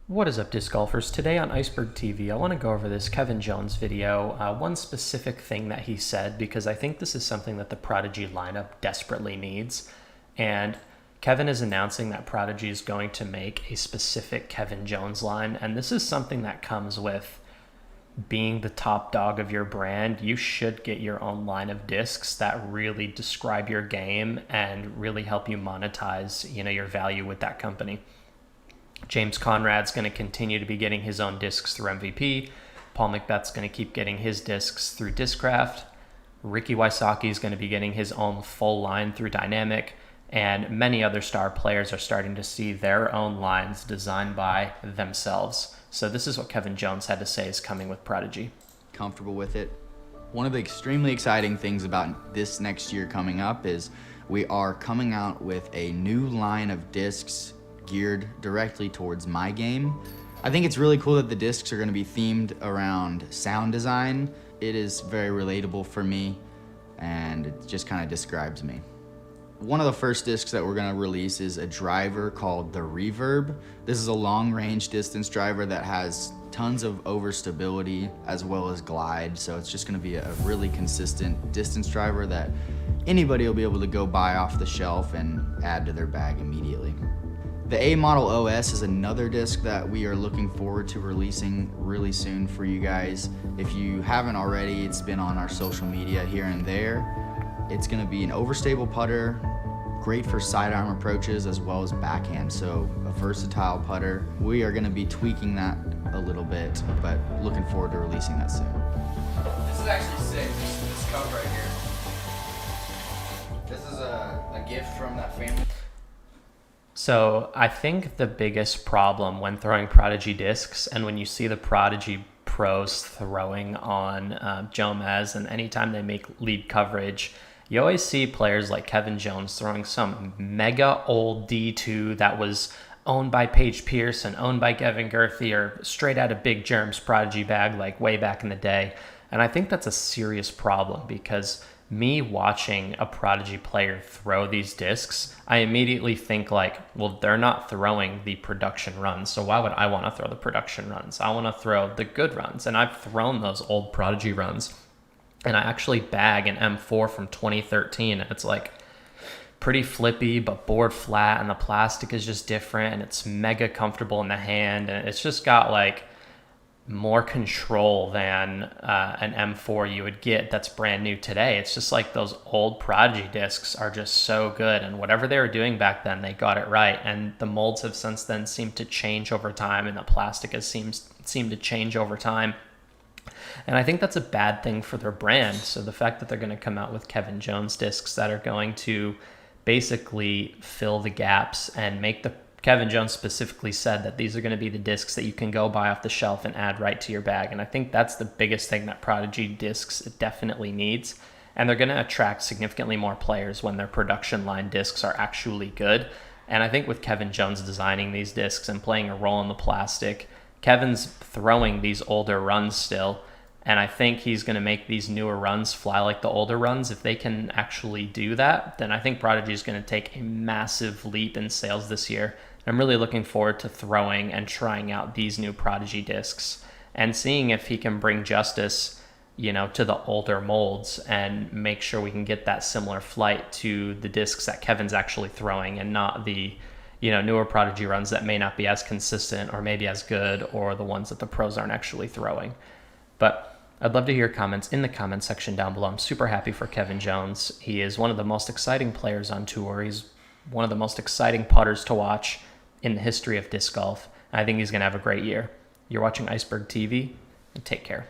What is up, disc golfers? Today on Iceberg TV, I want to go over this Kevin Jones video, one specific thing that he said, because I think this is something that the Prodigy lineup desperately needs. And Kevin is announcing that Prodigy is going to make a specific Kevin Jones line, and this is something that comes with being the top dog of your brand. You should get your own line of discs that really describe your game and really help you monetize, your value with that company. James Conrad's going to continue to be getting his own discs through MVP. Paul McBeth's going to keep getting his discs through Discraft. Ricky Wysocki is going to be getting his own full line through Dynamic. And many other star players are starting to see their own lines designed by themselves. So this is what Kevin Jones had to say is coming with Prodigy. Comfortable with it. One of the extremely exciting things about this next year coming up is we are coming out with a new line of discs geared directly towards my game. I think it's really cool that the discs are going to be themed around sound design. It is very relatable for me, and it just kind of describes me. One of the first discs that we're going to release is a driver called the Reverb. This is a long-range distance driver that has tons of overstability as well as glide, so it's just going to be a really consistent distance driver that anybody will be able to go buy off the shelf and add to their bag immediately. The A Model OS is another disc that we are looking forward to releasing really soon for you guys. If you haven't already, it's been on our social media here and there. It's going to be an overstable putter, great for sidearm approaches as well as backhand, so a versatile putter. We are going to be tweaking that a little bit, but looking forward to releasing that soon. This is actually sick, this cup right here. This is a gift from that family. So I think the biggest problem when throwing Prodigy discs, and when you see the Prodigy pros throwing on Jomez, and anytime they make lead coverage, you always see players like Kevin Jones throwing some mega old D2 that was owned by Paige Pierce and owned by Kevin Gerthy, or straight out of Big Germ's Prodigy bag like way back in the day. And I think that's a serious problem, because me watching a Prodigy player throw these discs, I immediately think like, well, they're not throwing the production runs, so why would I want to throw the production runs? I want to throw the good runs, and I've thrown those old Prodigy runs, and I actually bag an M4 from 2013, and it's like pretty flippy but bored flat, and the plastic is just different, and it's mega comfortable in the hand, and it's just got like more control than an M4 you would get that's brand new today. It's just like those old Prodigy discs are just so good, and whatever they were doing back then, they got it right. And the molds have since then seemed to change over time, and the plastic has seemed to change over time. And I think that's a bad thing for their brand. So the fact that they're going to come out with Kevin Jones discs that are going to basically fill the gaps and make the Kevin Jones specifically said that these are going to be the discs that you can go buy off the shelf and add right to your bag. And I think that's the biggest thing that Prodigy discs definitely needs. And they're going to attract significantly more players when their production line discs are actually good. And I think with Kevin Jones designing these discs and playing a role in the plastic, Kevin's throwing these older runs still. And I think he's going to make these newer runs fly like the older runs. If they can actually do that, then I think Prodigy is going to take a massive leap in sales this year. I'm really looking forward to throwing and trying out these new Prodigy discs and seeing if he can bring justice, to the older molds and make sure we can get that similar flight to the discs that Kevin's actually throwing, and not the, newer Prodigy runs that may not be as consistent or maybe as good, or the ones that the pros aren't actually throwing. But I'd love to hear your comments in the comment section down below. I'm super happy for Kevin Jones. He is one of the most exciting players on tour. He's one of the most exciting putters to watch in the history of disc golf. I think he's going to have a great year. You're watching Iceberg TV, and take care.